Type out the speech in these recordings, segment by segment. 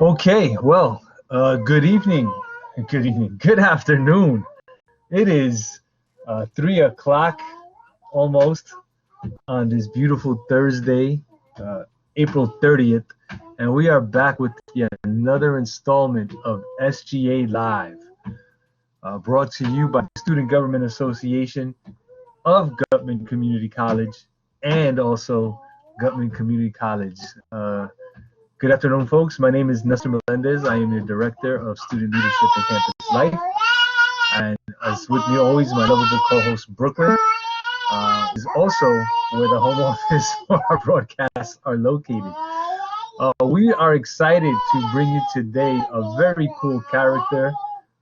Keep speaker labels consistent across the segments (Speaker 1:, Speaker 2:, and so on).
Speaker 1: Okay, well, good evening, good afternoon. It is 3 o'clock almost on this beautiful Thursday, April 30th, and we are back with yet another installment of SGA Live, brought to you by the Student Government Association of Gutman Community College and also Gutman Community College. Good afternoon, folks. My name is Nestor Melendez. I am your Director of Student Leadership and Campus Life. And as with me always, my lovable co-host, Brooklyn, is also where the home office for our broadcasts are located. We are excited to bring you today a very cool character,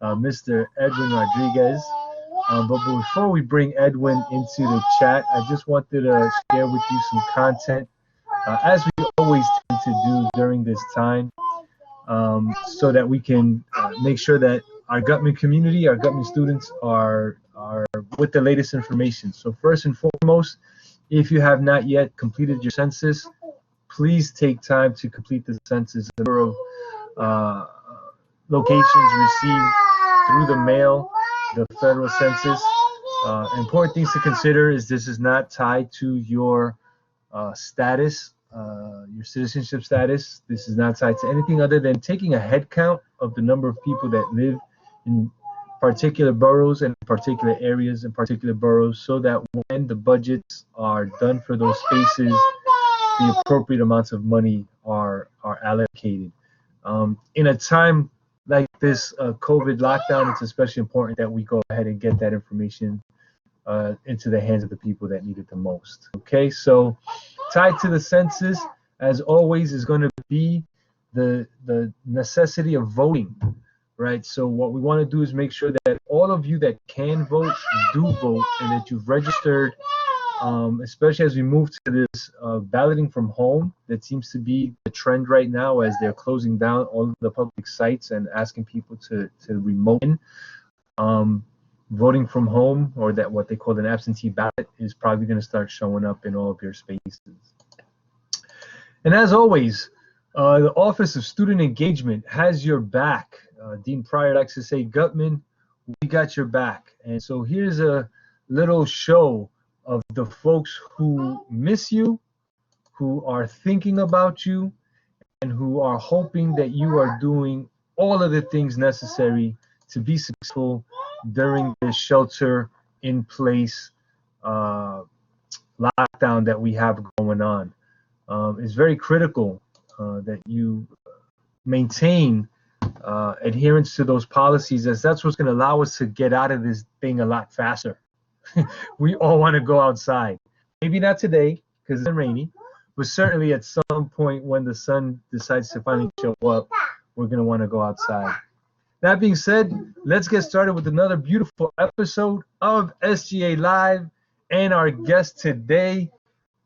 Speaker 1: Mr. Edwin Rodriguez. But before we bring Edwin into the chat, I just wanted to share with you some content, as we always tend to do during this time, so that we can make sure that our Gutman community, our Gutman students are with the latest information. So first and foremost, if you have not yet completed your census, please take time to complete the census. The number of locations received through the mail, the federal census. Important things to consider is this is not tied to your status, your citizenship status. This is not tied to anything other than taking a head count of the number of people that live in particular boroughs and particular areas and particular boroughs, so that when the budgets are done for those spaces, the appropriate amounts of money are allocated. In a time like this COVID lockdown, it's especially important that we go ahead and get that information into the hands of the people that need it the most. Okay, so tied to the census, as always, is going to be the necessity of voting, right? So what we want to do is make sure that all of you that can vote do vote, and that you've registered, especially as we move to this balloting from home. That seems to be the trend right now, as they're closing down all of the public sites and asking people to remote in. Voting from home, or that what they call an absentee ballot, is probably going to start showing up in all of your spaces. And as always, the Office of Student Engagement has your back. Dean Pryor likes to say, Gutman, we got your back. And so here's a little show of the folks who miss you, who are thinking about you, and who are hoping that you are doing all of the things necessary to be successful during this shelter-in-place lockdown that we have going on. It's very critical that you maintain adherence to those policies, as that's what's going to allow us to get out of this thing a lot faster. We all want to go outside. Maybe not today because it's rainy, but certainly at some point when the sun decides to finally show up, we're going to want to go outside. That being said, let's get started with another beautiful episode of SGA Live, and our guest today,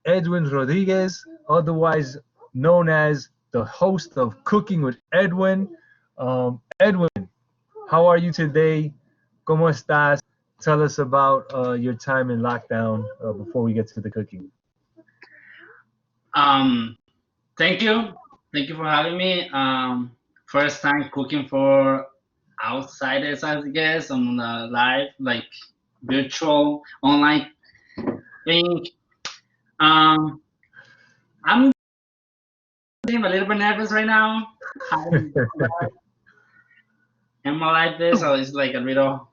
Speaker 1: Edwin Rodriguez, otherwise known as the host of Cooking with Edwin. Edwin, how are you today? ¿Cómo estás? Tell us about your time in lockdown before we get to the cooking.
Speaker 2: Thank you. Thank you for having me. First time cooking for outsiders, I guess, on the live, like virtual, online thing. I'm a little bit nervous right now. In my life, this, so it's like a little,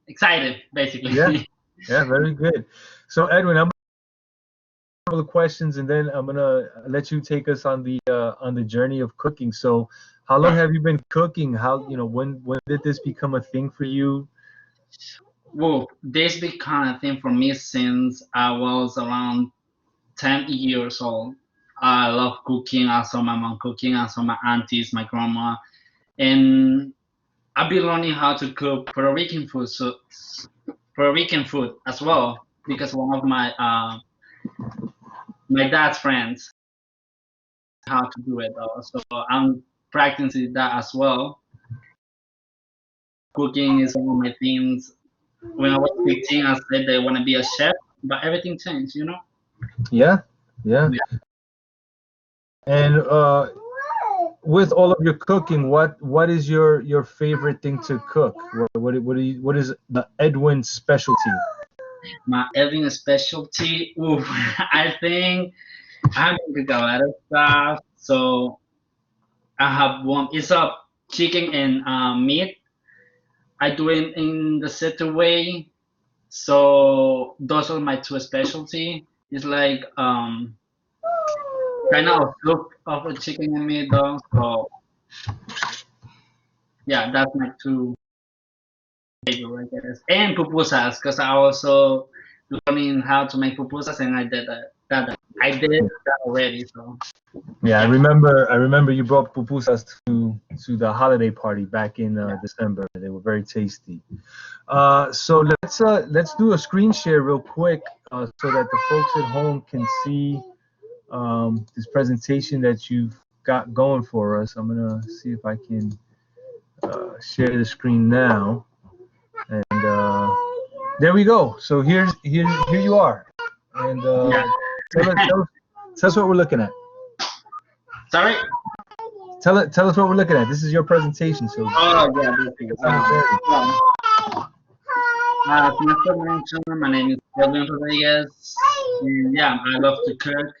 Speaker 2: excited, basically.
Speaker 1: Yeah, very good. So, Edwin, I'm couple of questions, and then I'm gonna let you take us on the journey of cooking. So, how long have you been cooking? How, when did this become a thing for you?
Speaker 2: Well, this became a thing for me since I was around 10 years old. I love cooking. I saw my mom cooking. I saw my aunties, my grandma, and I've been learning how to cook Puerto Rican food. So Puerto Rican food as well, because one of my dad's friends how to do it. So I'm practicing that as well. Cooking is one of my things. When I was 15, I said that I want to be a chef, but everything changed,
Speaker 1: Yeah. And with all of your cooking, what is your favorite thing to cook? What is the Edwin specialty?
Speaker 2: My Edwin specialty, ooh, I think I cook a lot of stuff. So I have one. It's a chicken and meat. I do it in the city way. So those are my two specialty. It's like kind of soup of a chicken and meat though. So yeah, that's my two favorite, I guess. And pupusas, because I also learning how to make pupusas, and I did that already. So
Speaker 1: Yeah, I remember you brought pupusas to the holiday party back in December. They were very tasty. So let's do a screen share real quick so that the folks at home can see this presentation that you've got going for us. I'm gonna see if I can share the screen now, and there we go. So here you are, and
Speaker 2: yeah.
Speaker 1: tell us what we're looking at.
Speaker 2: Sorry.
Speaker 1: Tell us what we're looking at. This is your presentation, so
Speaker 2: Oh yeah, this is. As Mr. mentioned, my name is Edwin Rodriguez. And yeah, I love to cook.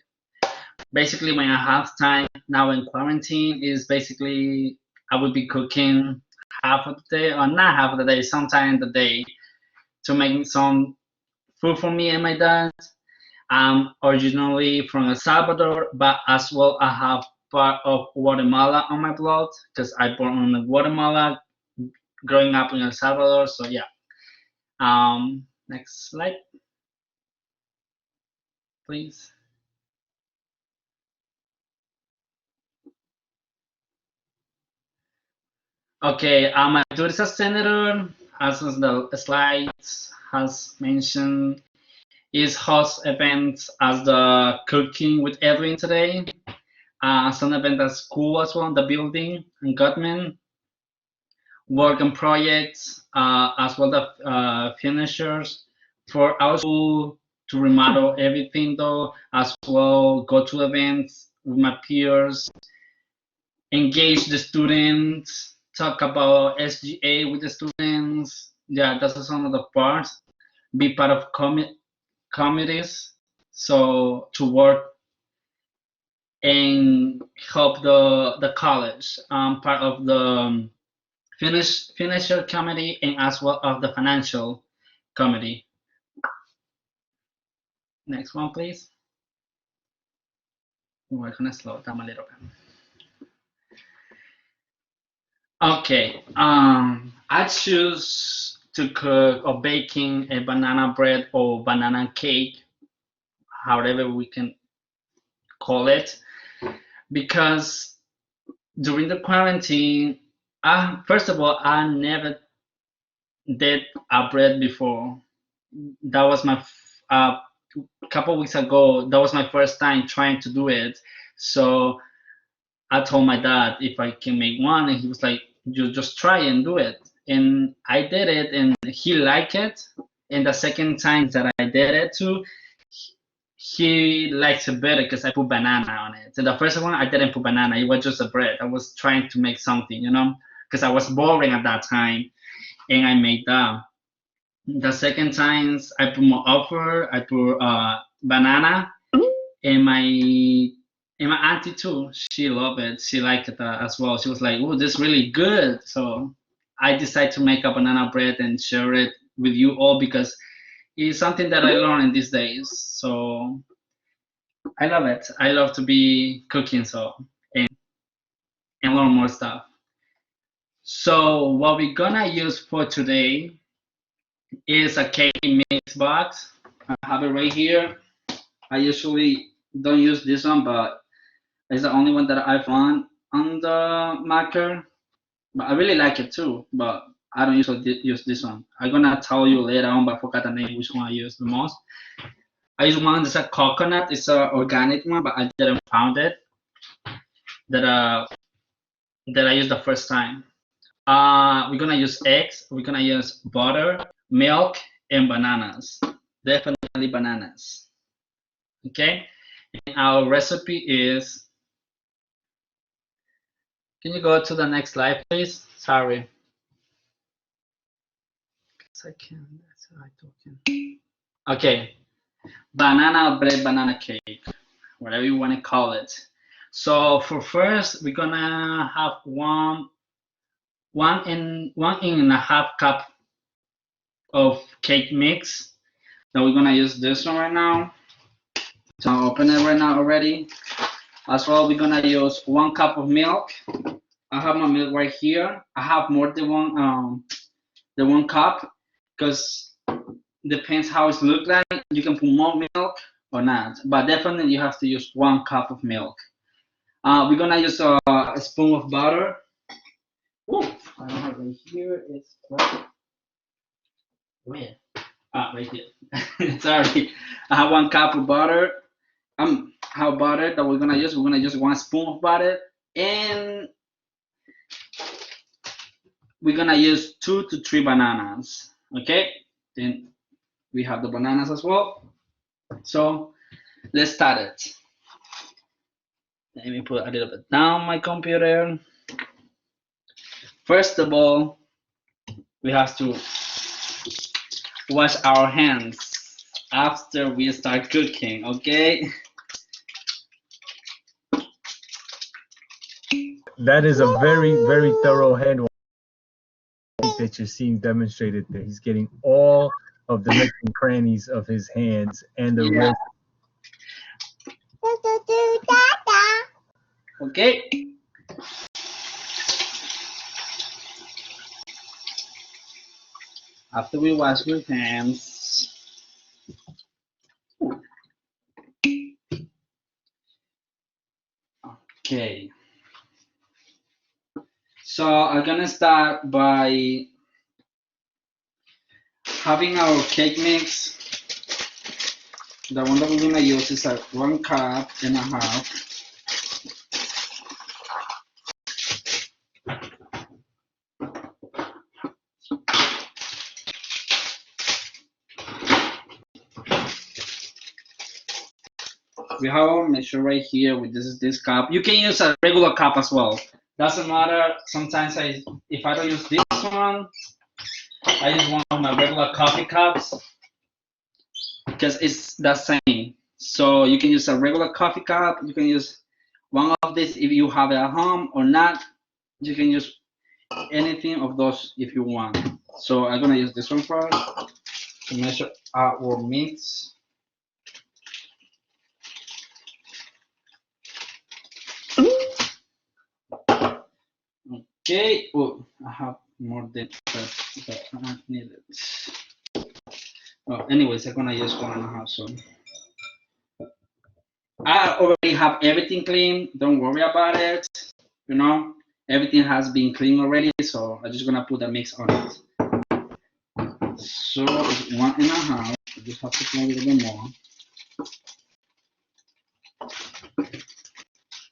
Speaker 2: Basically, when I have time now in quarantine, is basically I will be cooking half of the day, or not half of the day, sometime in the day, to make some food for me and my dad. I'm originally from El Salvador, but as well I have part of Guatemala on my blood because I born in Guatemala, growing up in El Salvador. So yeah. Next slide, please. Okay, my tourism senator, as the slides has mentioned, is host events as the cooking with Edwin today. Some event at school as well in the building and government, work on projects as well the finishers for our school to remodel everything though, as well go to events with my peers, engage the students, talk about SGA with the students. Yeah, that's some of the parts. Be part of committees, so to work and help the college. Part of the financial committee and as well of the financial committee. Next one, please. We're gonna slow it down a little bit. Okay, I choose to cook or baking a banana bread or banana cake, however we can call it, because during the quarantine, first of all, I never did a bread before. That was my couple weeks ago. That was my first time trying to do it. So I told my dad if I can make one, and he was like, "You just try and do it." And I did it, and he liked it. And the second time that I did it too, he liked it better because I put banana on it. So the first one I didn't put banana; it was just a bread. I was trying to make something, because I was boring at that time, and I made that. The second times I put more offer, I put banana, and my auntie too. She loved it. She liked it as well. She was like, "Oh, this is really good." So I decided to make a banana bread and share it with you all because it's something that I learned in these days. So I love it. I love to be cooking and learn more stuff. So what we're gonna use for today is a cake mix box. I have it right here. I usually don't use this one, but it's the only one that I found on the market. But I really like it too, but I don't usually use this one. I'm gonna tell you later on, but I forgot the name, which one I use the most. I use one that's a coconut. It's an organic one, but I didn't found it that that I used the first time. We're gonna use eggs. We're gonna use butter, milk, and bananas. Definitely bananas. Okay. And our recipe is Can you go to the next slide, please? Sorry. Second, that's what I'm talking. Okay, banana bread, banana cake, whatever you want to call it. So for first, we're gonna have one and a half cup of cake mix. Now we're gonna use this one right now. So I'll open it right now already. As well, we're gonna use 1 cup of milk. I have my milk right here. I have more than one cup because depends how it looks like. You can put more milk or not, but definitely you have to use 1 cup of milk. We're gonna use a spoon of butter. Ooh, I don't have it here. It's right. Where? Right here. Sorry. I have 1 cup of butter. How butter that we're gonna use? We're gonna use 1 spoon of butter, and we're gonna use 2 to 3 bananas. Okay. Then we have the bananas as well. So let's start it. Let me put a little bit down my computer. First of all, we have to wash our hands after we start cooking, okay?
Speaker 1: That is a very, very thorough hand wash that you're seeing demonstrated there. He's getting all of the nooks and crannies of his hands and the
Speaker 2: Yeah.
Speaker 1: rest.
Speaker 2: Okay. After we wash your hands, okay. So I'm gonna start by having our cake mix. The one that we're gonna use is 1.5 cups. We have our measure right here with this cup. You can use a regular cup as well. Doesn't matter. Sometimes if I don't use this one, I use one of my regular coffee cups because it's the same. So you can use a regular coffee cup. You can use one of these if you have it at home or not. You can use anything of those if you want. So I'm gonna use this one first to measure our mix. Okay. Oh, I have more than that, but I don't need it. Oh, anyways, I'm gonna use 1.5. So I already have everything clean. Don't worry about it. You know, everything has been cleaned already. So I'm just gonna put the mix on it. So it's 1.5. I just have to put a little bit more.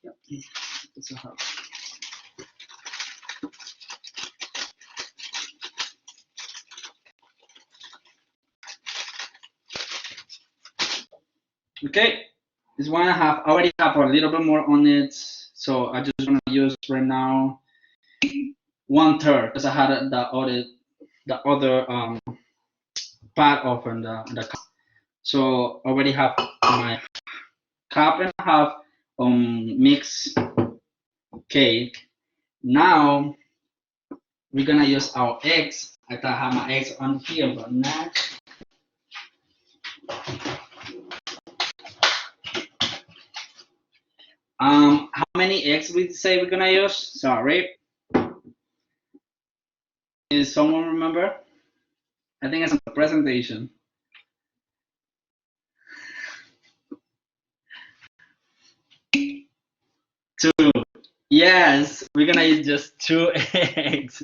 Speaker 2: Yep. It's a half. Okay, it's 1.5. I already have a little bit more on it, so I just gonna use right now 1/3 because I had the other part of the cup. So I already have my 1.5 cup mixed cake. Now we're gonna use our eggs. I thought I have my eggs on here, but not. How many eggs we say we're gonna use? Sorry. Does someone remember? I think it's on the presentation. 2. Yes, we're gonna use just 2 eggs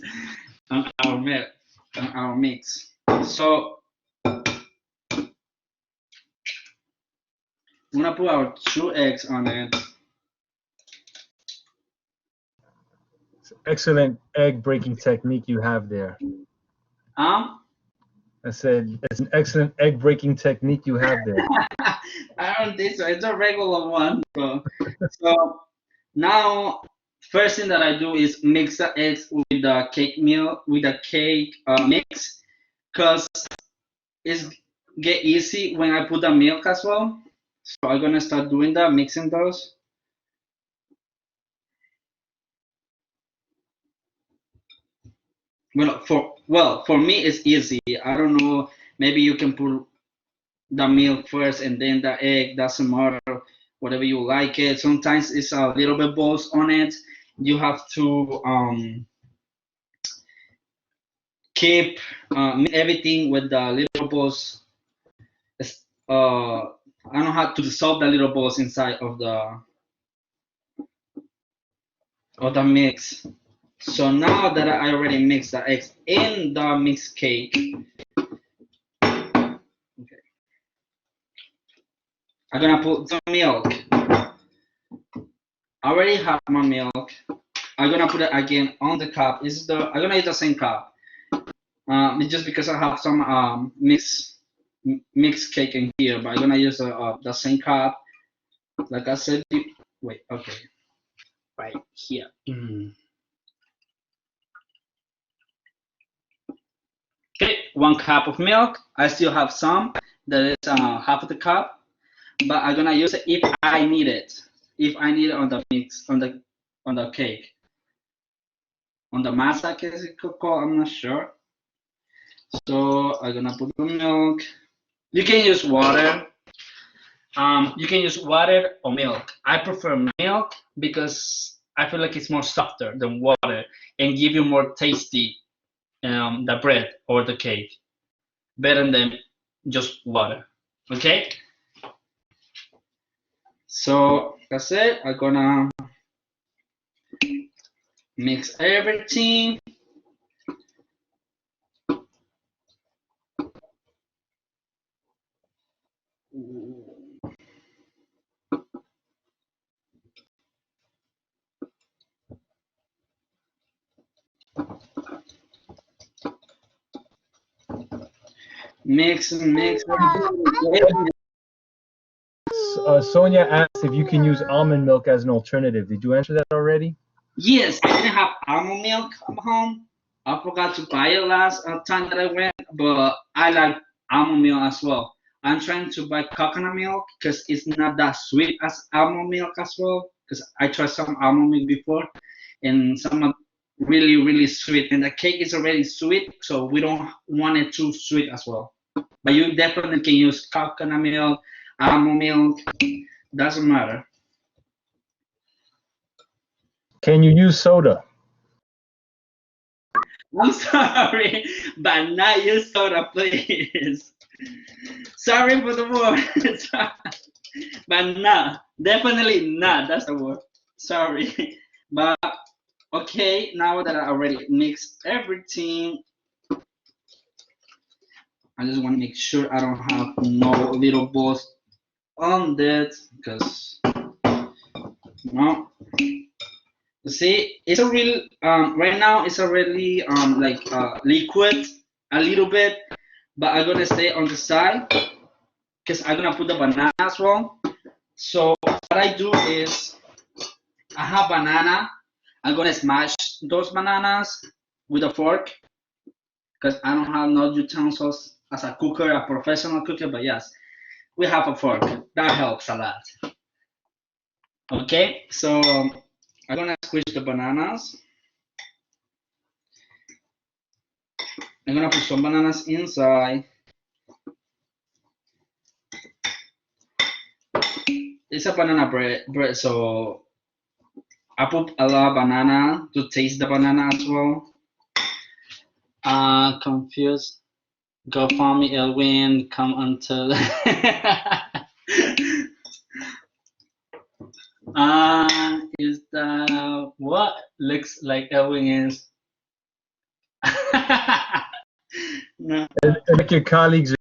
Speaker 2: on our mix. So I'm gonna put our 2 eggs on it.
Speaker 1: Excellent egg breaking technique you have there. I said it's an excellent egg breaking technique you have there.
Speaker 2: I don't think so. It's a regular one. So now first thing that I do is mix the eggs with the cake meal with the cake mix, cause it's get easy when I put the milk as well. So I'm gonna start doing that, mixing those. For me it's easy. I don't know. Maybe you can put the milk first and then the egg. Doesn't matter. Whatever you like it. Sometimes it's a little bit balls on it. You have to keep everything with the little balls. I know how to dissolve the little balls inside of the mix. So now that I already mixed the eggs in the mixed cake, okay, I'm gonna put the milk. I already have my milk. I'm gonna put it again on the cup. I'm gonna use the same cup. It's just because I have some mixed cake in here, but I'm gonna use the same cup. Like I said, wait, okay, right here. Okay, 1 cup of milk. I still have some. That is half of the cup, but I'm gonna use it if I need it. If I need it on the mix, on the cake, on the masa, I guess it could call. I'm not sure. So I'm gonna put the milk. You can use water. You can use water or milk. I prefer milk because I feel like it's more softer than water and give you more tasty the bread or the cake, better than just water. Okay. So that's it. I'm gonna mix everything. Mix and mix.
Speaker 1: Sonia asked if you can use almond milk as an alternative. Did you answer that already?
Speaker 2: Yes, I didn't have almond milk at home. I forgot to buy it last time that I went, but I like almond milk as well. I'm trying to buy coconut milk because it's not that sweet as almond milk as well. Because I tried some almond milk before, and some are really, really sweet. And the cake is already sweet, so we don't want it too sweet as well. But you definitely can use coconut milk, almond milk, doesn't matter.
Speaker 1: Can you use soda?
Speaker 2: I'm sorry, but not use soda, please. Sorry for the word, but no, definitely not. That's the word. Sorry, but okay. Now that I already mixed everything, I just want to make sure I don't have no little balls on that because no. You see, it's a real right now. It's already like liquid a little bit, but I'm gonna stay on the side because I'm gonna put the banana as well. So what I do is I have banana. I'm gonna smash those bananas with a fork because I don't have no utensils as a cooker, a professional cooker. But yes, we have a fork. That helps a lot. Okay, so I'm gonna squish the bananas. I'm gonna put some bananas inside. It's a banana bread, so I put a lot of banana to taste the banana as well. Confused. Go find me, Edwin. Come until. Is that what looks like Edwin is? No.
Speaker 1: And like your colleagues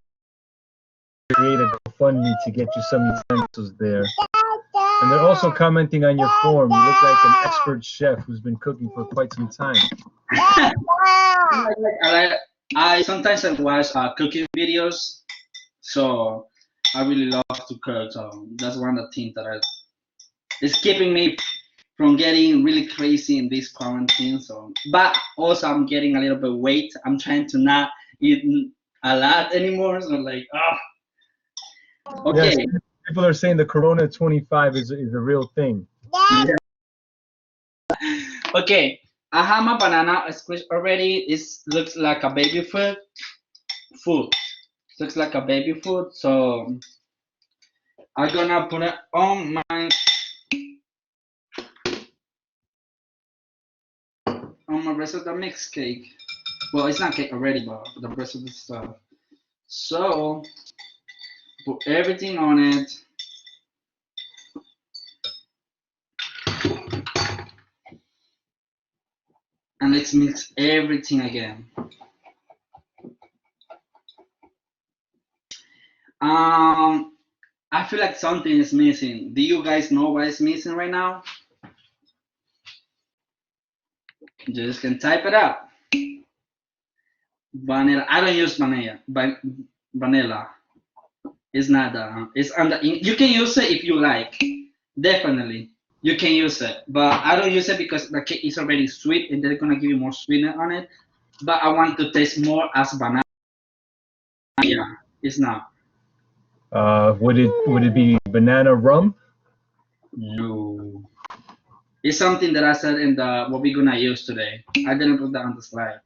Speaker 1: create a GoFundMe to get you some utensils there. And they're also commenting on your form. You look like an expert chef who's been cooking for quite some time.
Speaker 2: I sometimes I watch cooking videos, so I really love to cook. So that's one of the things that is keeping me from getting really crazy in this quarantine. So, but also I'm getting a little bit weight. I'm trying to not eat a lot anymore. So like, okay.
Speaker 1: Yes, people are saying the Corona 25 is a real thing.
Speaker 2: Yeah. Okay, I have my banana squished already. It looks like a baby food. Looks like a baby food. So I'm gonna put it on my rest of the mixed cake. Well, it's not cake already, but the rest of the stuff. So put everything on it. And let's mix everything again. I feel like something is missing. Do you guys know what is missing right now? You just can type it out. Vanilla. I don't use vanilla. It's not that. It's under. You can use it if you like. Definitely, you can use it. But I don't use it because the cake is already sweet and they're gonna give you more sweetness on it. But I want to taste more as banana. Yeah, it's not.
Speaker 1: Would it be banana rum?
Speaker 2: No. It's something that I said in the what we're gonna use today. I didn't put that on the slide.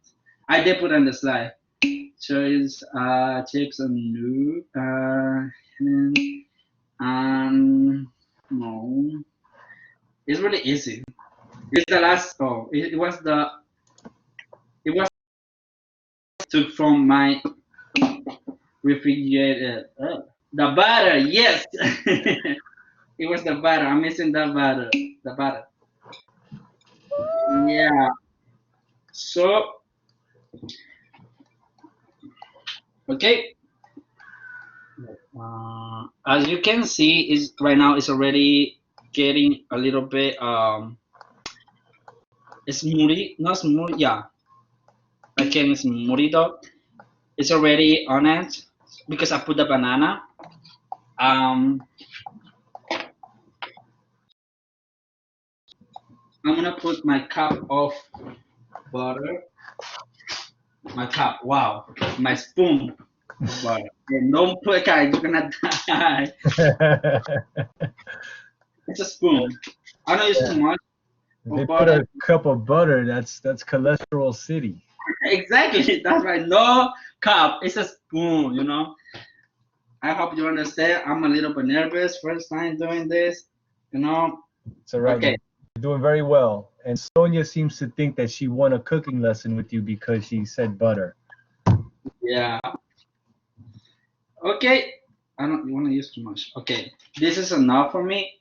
Speaker 2: I did put on the slide. Choice chips and new no. It's really easy. It's the last it was took from my refrigerator. The butter, yes. It was the butter. I'm missing the butter. The butter. Yeah. So okay. As you can see, is right now it's already getting a little bit smoothie, not smooth, yeah. Again, it's murido. It's already on it because I put the banana. I'm gonna put my cup of butter. My cup, wow, my spoon of butter. And don't put, guys, you're gonna die. It's a spoon. I don't use too much
Speaker 1: They
Speaker 2: of
Speaker 1: put
Speaker 2: butter.
Speaker 1: a cup of butter. That's cholesterol city.
Speaker 2: Exactly, that's right. No cup, it's a spoon, you know. I hope you understand. I'm a little bit nervous first time doing this, you know.
Speaker 1: It's all right.
Speaker 2: Okay.
Speaker 1: You're doing very well. And Sonia seems to think that she won a cooking lesson with you because she said butter.
Speaker 2: Yeah. Okay. I don't want to use too much. Okay. This is enough for me.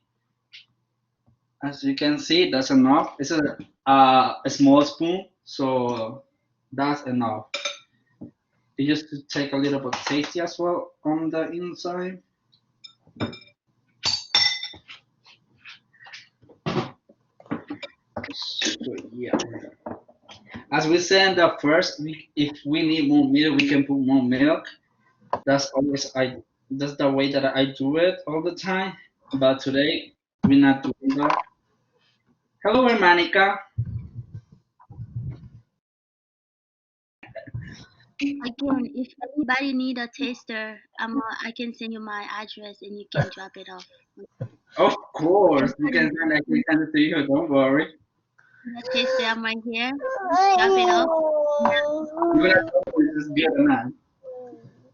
Speaker 2: As you can see, that's enough. It's a small spoon, so that's enough. You just to take a little bit tasty as well on the inside. So, yeah. As we said in the first, if we need more milk, we can put more milk. That's always that's the way that I do it all the time. But today we're not doing that. Hello, Hermanica.
Speaker 3: Again, if anybody need a taster, I can send you my address and you can drop it off.
Speaker 2: Of course, you can send I can send it to you. Don't worry.
Speaker 3: The taster, I'm right here. Drop it off.
Speaker 2: You're just good enough.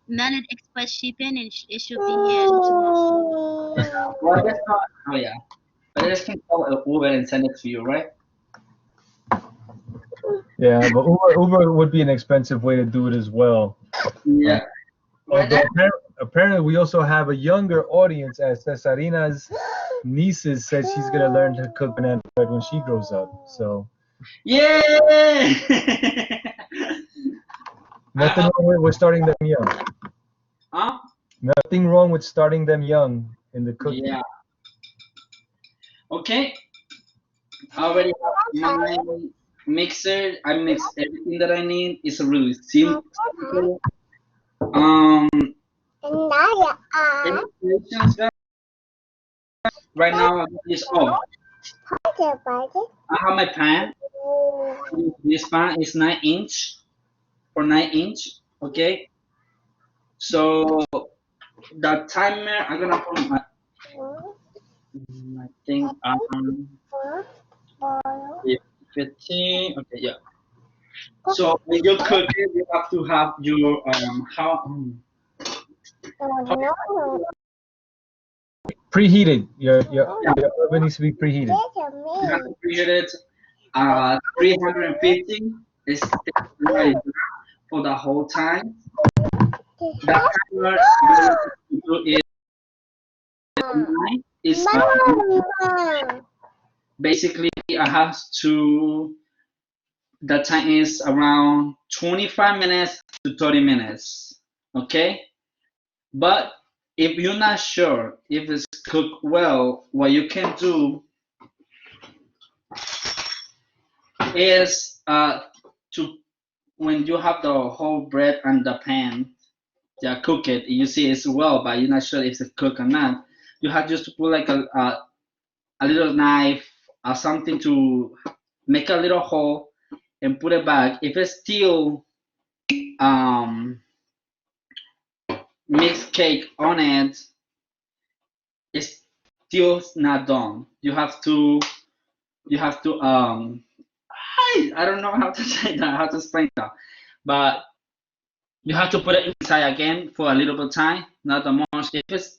Speaker 3: United Express shipping, and it should be here tomorrow.
Speaker 2: Well, I just not. Oh yeah. I just can call Uber and send it to you, right?
Speaker 1: Yeah, but Uber would be an expensive way to do it as well.
Speaker 2: Yeah.
Speaker 1: Although apparently we also have a younger audience, as Cesarina's nieces said she's gonna learn to cook banana bread when she grows up. So
Speaker 2: Yay!
Speaker 1: nothing wrong with starting them young.
Speaker 2: Huh?
Speaker 1: Nothing wrong with starting them young in the cooking.
Speaker 2: Yeah. Okay. I already have my mixer. I mix everything that I need. It's a really simple. Any questions, guys? Right now, I use I have my pan. This pan is 9 inch or 9 inch. Okay. So the timer, I'm gonna put my, I think, 15. Okay, yeah. So when you cook it, you have to have your
Speaker 1: Preheated. Your
Speaker 2: yeah,
Speaker 1: your oven needs to be preheated.
Speaker 2: you have to preheat it 350 is right for the whole time. The timer you have to do is nine. Is basically I have to. The time is around 25 minutes to 30 minutes. Okay, but if you're not sure if it's cooked well, what you can do is to when you have the whole bread and the pan, yeah, cook it. You see it's well, but you're not sure if it's cooked or not. You have just to put like a little knife or something to make a little hole and put it back. If it's still um, mixed cake on it, it's still not done. You have to I don't know how to say that, how to explain that, but you have to put it inside again for a little bit of time, not that much. If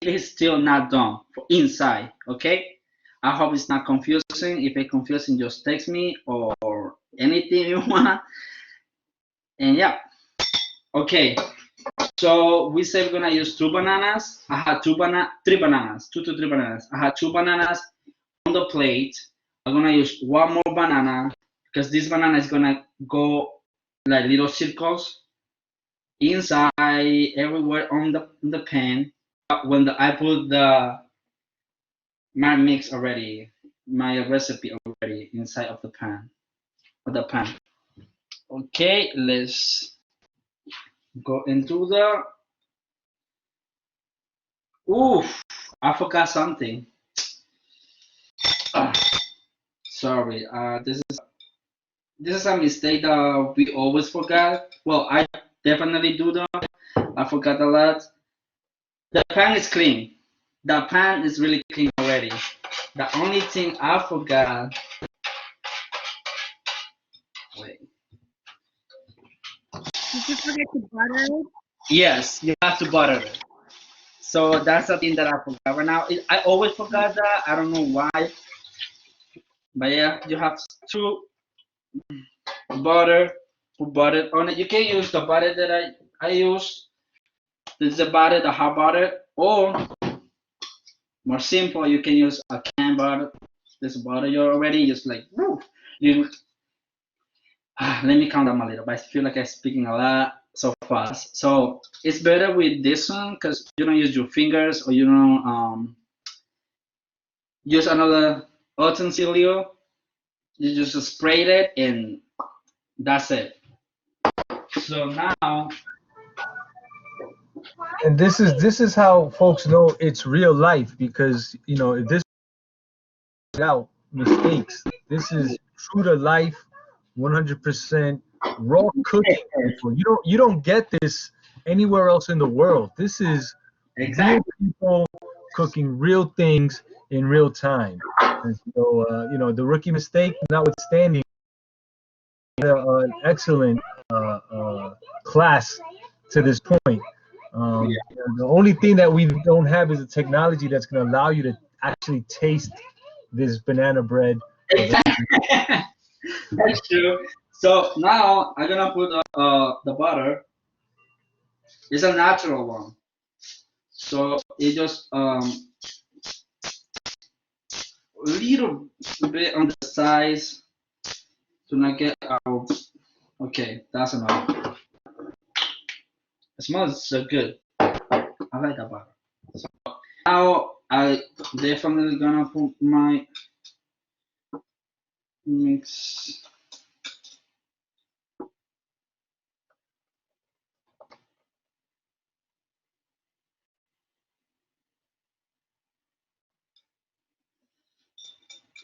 Speaker 2: it's still not done for inside, okay? I hope it's not confusing. If it's confusing, just text me or anything you want. And yeah, okay. So we said we're gonna use 2 bananas. I had 3 bananas, 2 to 3 bananas. I had 2 bananas on the plate. I'm gonna use one more banana because this banana is gonna go like little circles inside everywhere on the pan. I put my mix already, my recipe already inside of the pan. Okay, let's go into the. Oof, I forgot something. Ah, sorry. This is a mistake that we always forget. Well, I definitely do that. I forgot a lot. The pan is clean. The pan is really clean already. The only thing I forgot. Wait.
Speaker 3: Did you forget to butter it?
Speaker 2: Yes, you have to butter it. So that's the thing that I forgot right now. I always forgot that. I don't know why. But yeah, you have to butter, put butter on it. You can use the butter that I use. This is the butter, the hot butter. Or more simple, you can use a canned butter. This butter you already just like, woo, you let me calm down a little, but I feel like I'm speaking a lot so fast. So it's better with this one because you don't use your fingers or you don't use another utensil. You just spray it and that's it. So now,
Speaker 1: And this is how folks know it's real life because if this out mistakes. This is true to life, 100% raw cooking. People, you don't get this anywhere else in the world. This is real
Speaker 2: exactly.
Speaker 1: people cooking real things in real time. And so, the rookie mistake notwithstanding, an excellent class to this point. The only thing that we don't have is a technology that's going to allow you to actually taste this banana bread.
Speaker 2: Exactly. That's true. So now I'm gonna put the butter. It's a natural one. So it just little bit on the size to not get out. Okay, that's enough. It smells so good. I like that butter. Now I definitely gonna put my mix.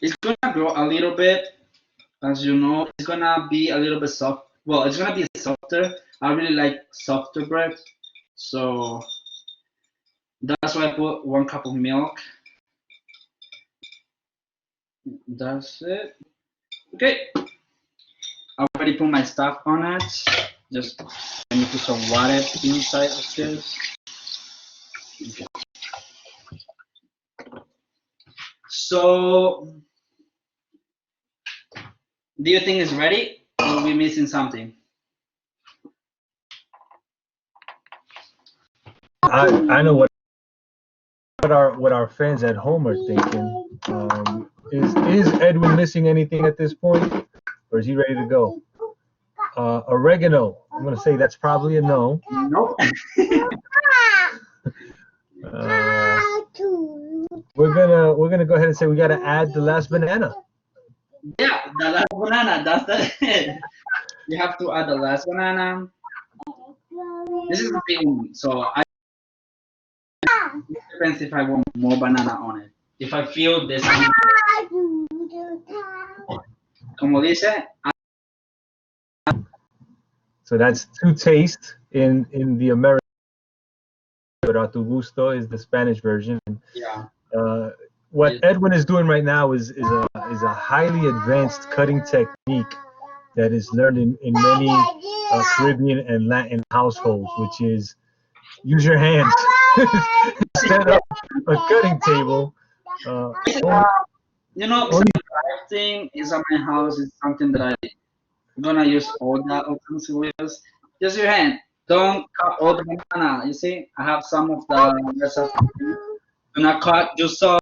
Speaker 2: It's gonna grow a little bit, as you know. It's gonna be a little bit soft. Well, it's gonna be softer. I really like softer bread, so that's why I put 1 cup of milk. That's it. Okay, I already put my stuff on it. Just let me put some water inside of this. Okay. So, do you think it's ready, or are we missing something?
Speaker 1: I know what our fans at home are thinking. Is Edwin missing anything at this point, or is he ready to go? Oregano. I'm gonna say that's probably a no.
Speaker 2: Nope.
Speaker 1: Uh, we're gonna go ahead and say we gotta add the last banana.
Speaker 2: Yeah, the last banana. That's the. You have to add the last banana. This is the big one, so it depends if I want more banana on it. If I feel this, como dice,
Speaker 1: So that's to taste in the American. Pero a tu gusto is the Spanish version.
Speaker 2: yeah.
Speaker 1: What Edwin is doing right now is a highly advanced cutting technique that is learned in many Caribbean and Latin households, which is use your hands instead of a cutting table.
Speaker 2: You know, thing is at my house is something that I'm gonna use all the utensils. Just your hand. Don't cut all the banana. You see, I have some of the recipe. Do not cut. Just so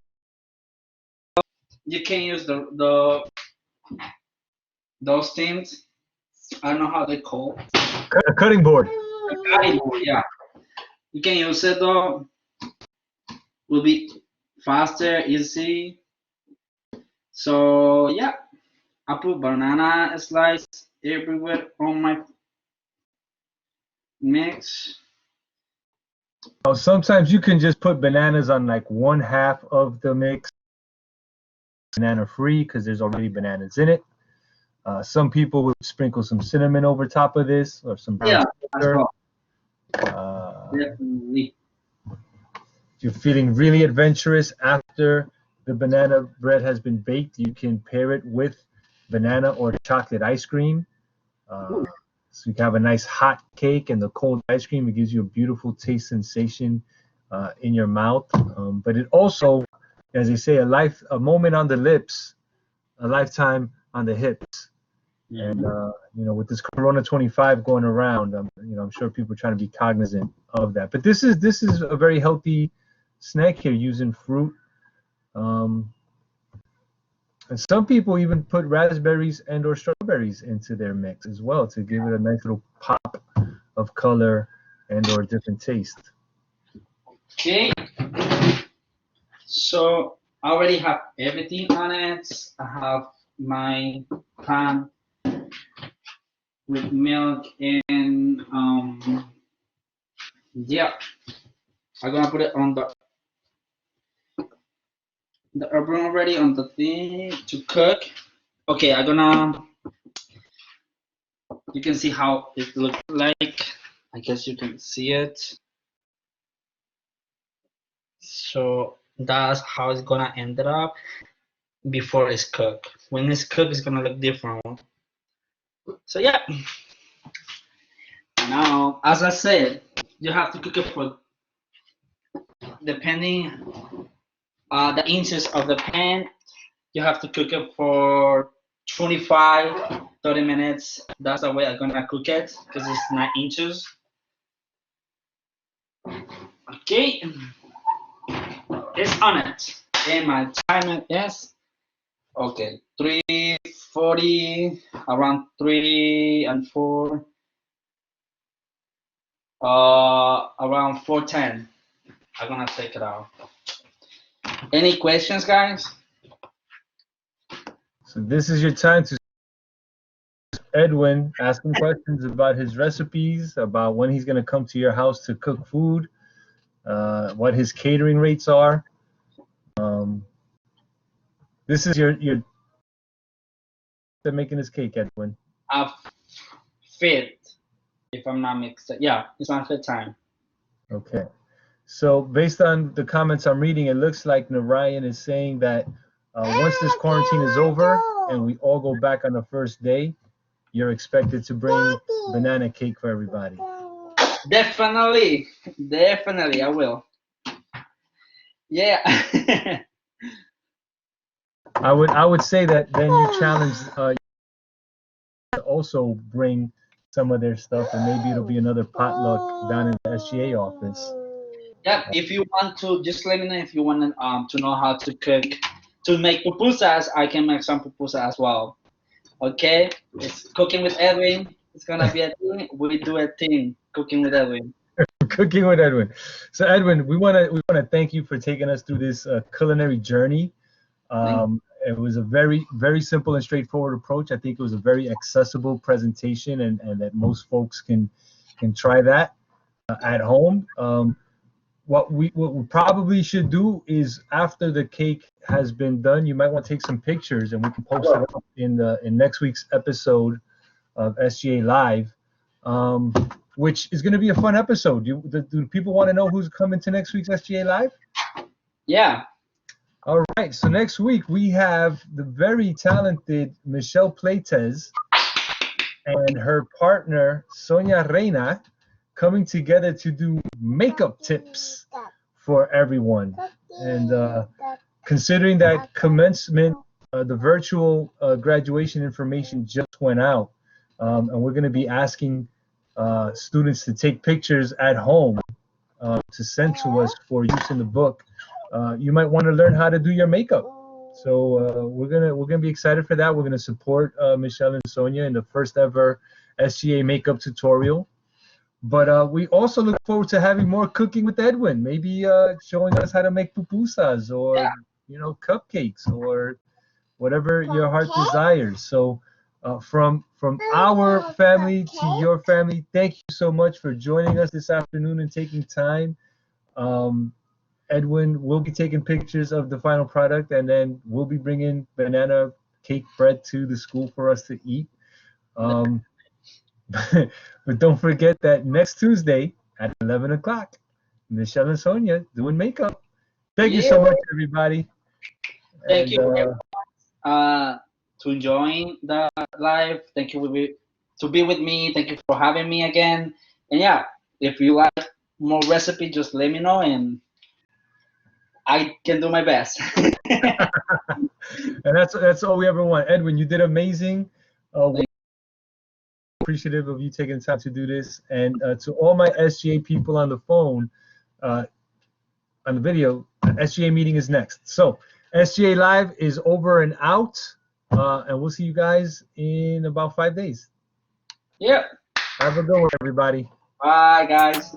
Speaker 2: you can use the those things. I don't know how they call.
Speaker 1: A cutting board.
Speaker 2: Cutting board, yeah. You can use it though. Will be faster, easy. So yeah, I put banana slice everywhere on my mix.
Speaker 1: Sometimes you can just put bananas on like one half of the mix, banana free because there's already bananas in it. Some people would sprinkle some cinnamon over top of this or some brown sugar.
Speaker 2: Well.
Speaker 1: Definitely. If you're feeling really adventurous after the banana bread has been baked, you can pair it with banana or chocolate ice cream. So you can have a nice hot cake and the cold ice cream. It gives you a beautiful taste sensation in your mouth. But it also, as they say, a moment on the lips, a lifetime on the hips. Yeah. And with this Corona 25 going around, I'm sure people are trying to be cognizant of that. But this is a very healthy snack here, using fruit. And some people even put raspberries and or strawberries into their mix as well to give it a nice little pop of color and or different taste.
Speaker 2: Okay. So I already have everything on it. I have my pan with milk and yeah. I'm gonna put it on the oven already on the thing to cook. Okay, you can see how it looks like. I guess you can see it. So that's how it's gonna end up before it's cooked. When it's cooked, it's gonna look different. So yeah. Now, as I said, you have to cook it for, depending the inches of the pan, you have to cook it for 25, 30 minutes. That's the way I'm gonna cook it because it's 9 inches. Okay, it's on it. And my timer is, okay, 3:40, around 3 and 4, around 4:10. I'm gonna take it out. Any questions, guys?
Speaker 1: So this is your time to Edwin, ask him questions about his recipes, about when he's going to come to your house to cook food, what his catering rates are. This is your they're making this cake, Edwin.
Speaker 2: Fifth, if I'm not mixed up. Yeah, it's my fifth time.
Speaker 1: Okay. So based on the comments I'm reading, it looks like Narayan is saying that once this quarantine is over and we all go back on the first day, you're expected to bring banana cake for everybody.
Speaker 2: Definitely, I will. Yeah.
Speaker 1: I would say that then you challenge to also bring some of their stuff, and maybe it'll be another potluck down in the SGA office.
Speaker 2: Yeah, if you want to, just let me know if you want to know how to cook, to make pupusas. I can make some pupusas as well. Okay, it's cooking with Edwin. It's gonna be a thing. We do a thing, cooking with Edwin.
Speaker 1: Cooking with Edwin. So Edwin, we wanna thank you for taking us through this culinary journey. It was a very, very simple and straightforward approach. I think it was a very accessible presentation, and that most folks can try that at home. What we probably should do is, after the cake has been done, you might want to take some pictures, and we can post it up in next week's episode of SGA Live, which is going to be a fun episode. Do people want to know who's coming to next week's SGA Live?
Speaker 2: Yeah.
Speaker 1: All right. So next week we have the very talented Michelle Pleites and her partner Sonia Reina coming together to do makeup tips for everyone. And considering that commencement, the virtual graduation information just went out, and we're going to be asking students to take pictures at home to send to us for use in the book. You might want to learn how to do your makeup. So we're gonna be excited for that. We're gonna support Michelle and Sonia in the first ever SGA makeup tutorial. But we also look forward to having more cooking with Edwin. Maybe showing us how to make pupusas, or cupcakes, or whatever your heart desires. So from our family to your family, thank you so much for joining us this afternoon and taking time. Edwin will be taking pictures of the final product, and then we'll be bringing banana cake bread to the school for us to eat. But don't forget that next Tuesday at 11 o'clock, Michelle and Sonia doing makeup. Thank you so much, everybody.
Speaker 2: Thank you, everyone, to join the live. Thank you to be with me. Thank you for having me again. And yeah, if you like more recipe, just let me know, and I can do my best.
Speaker 1: And that's all we ever want. Edwin, you did amazing. Appreciative of you taking the time to do this. And to all my SGA people on the phone, on the video, SGA meeting is next. So SGA Live is over and out, and we'll see you guys in about 5 days.
Speaker 2: Yeah.
Speaker 1: Have a good one, everybody.
Speaker 2: Bye, guys.